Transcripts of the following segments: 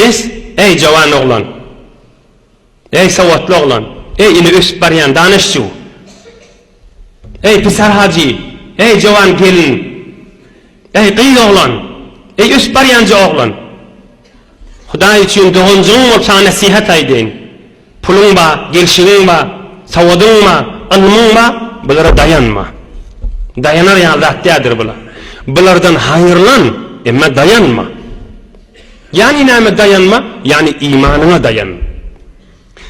Biz ey jawan oglan, ey savatlı oglan, ey ini ösüp baryan danışçı, ey pisar hacı, ey jawan gelin, ey kıyı oglan, ey ösüp baryancı oglan. Hudaý üçin doğuncuğun bolsa nasihat aýdyn. Pulun ba, gelşigiň ba, sawadyň ba, ilmiň ba, bulara dayanma. Dayanar ýa zat dädir bular. Bulardan haýyrlan, emma dayanma. Yani näme dayanma? Yani imanyňa dayan.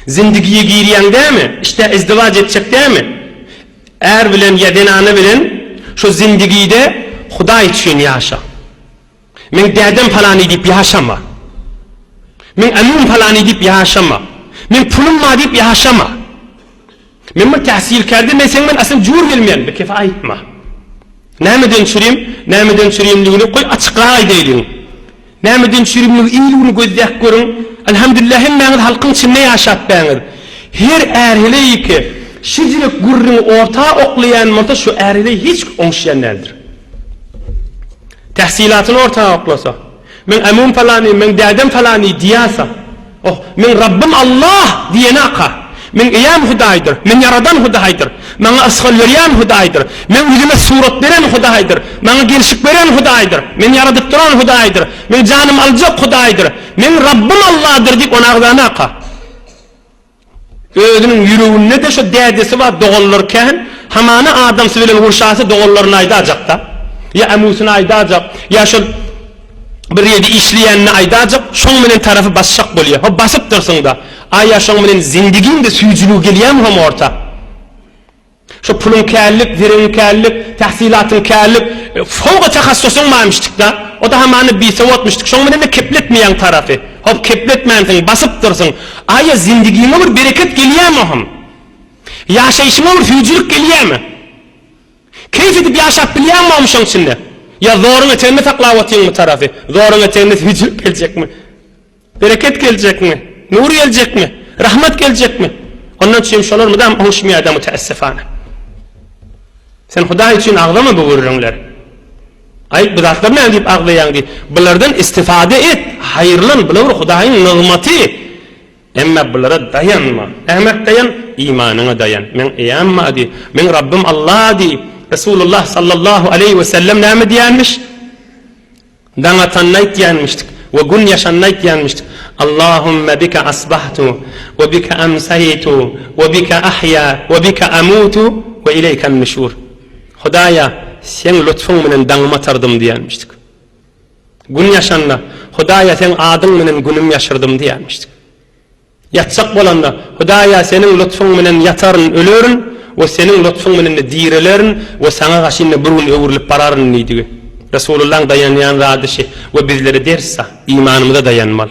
Zindigiýe girýän dämi? İşte izdivac etjek dämi? Er bilen ýa bilen şu zindigiýde Hudaý üçin ýaşa. Men dädem falany diýip ýaşama. Men emum falany diýip ýaşama. Men pulum ma diýip ýaşama. Men tahsil kerdim, men sen men asıl jur gelmeýän, be kefa aýtma. Nämeden çürüýümligini goý açyqra aýdaýdyň. Nämeden çürüýümligi iýligini gözläp görüň. Elhamdülillah hemmäňiz halkyň içinde ýaşapbaňyz. Her ärileki şijilik gurrun orta oklayan mata şu ärile hiç oňşaýan nädir? Tahsilatyny orta oklasa, men emum falany, men dädem falany diýasa, oh, men Rabbim Allah diýenaka, men ýam Hudaýdyr, men yaradan Hudaýdyr, men asgal berýän Hudaýdyr, men üzüme surat beren Hudaýdyr, men gelşik beren Hudaýdyr, men yaradyp duran Hudaýdyr, men janym aljak Hudaýdyr, men Rabbim Allah'dyr diýip ona agdanaka. Özünün yüreğinde de şu dädesi var doğulurken hamana adamsı bilen urşası doğullarına aydajakta. Ya emusuna aydajak, ya şu bir yedi işleyenine aydajak, şoň menen tarafı basşak bolýar. O basıp dursun da. Aya şoň menen zindigin de süýjülüg gelýär hem orta. Şu pulun källik, verin källik, tahsilatın källik, fowga tahassusyň maýmışdyk da. O da hamany bisawatmışdyk. Şoň menen de kepletmeýän tarafy. Hop kepletmänsiň, basıp dursun. Aya zindigiňe bir bereket gelýärmi hem? Ýaşaýyşyňa bir süýjülük gelýärmi? Keyf edip ýaşap bilýärmi hem şoň içinde? Ya zorun etenini taklawatyň mı tarafy? Zorun etenini süýjülük geljekmi? Bereket geljekmi? Nur geljekmi? Rahmat geljekmi? Ondan üçin şolar mydam hoşmaýar da mutaessifana. Sen Hudaý üçin agdama bu gurrunlar. Ay bu zatlar näme diýip agdaýan diýip bulardan istifade et. Haýyrlan, bular Hudaýyň nygmaty. Emma bulara dayanma. Ähmet dayan, imanyňa dayan. Men ýamma di, men Rabbim Allah di. Resulullah sallallahu aleyhi ve sellem näme diýänmiş? Daňa tannaýt diýänmişdik. Ve gün yaşannaýt diýänmişdik. Allahumma bika asbahtu ve bika amsaytu ve bika ahya ve bika amutu ve ileyken nushur. Hudaýa sen lütfüň menen daňyma tardım diýänmişdik. Gün yaşanna, Hudaýa sen adyň menen günüm ýaşyrdım diýänmişdik. Yatsak bolanda, Hudaýa senin lütfüň menen yataryn, ölerin ve senin lütfüň menen direlerin ve sana gaşynda bir gün öwürlip bararyn diýdi. Resulullah dayanýan radyşy ve bizlere dersa imanymyza dayanmaly.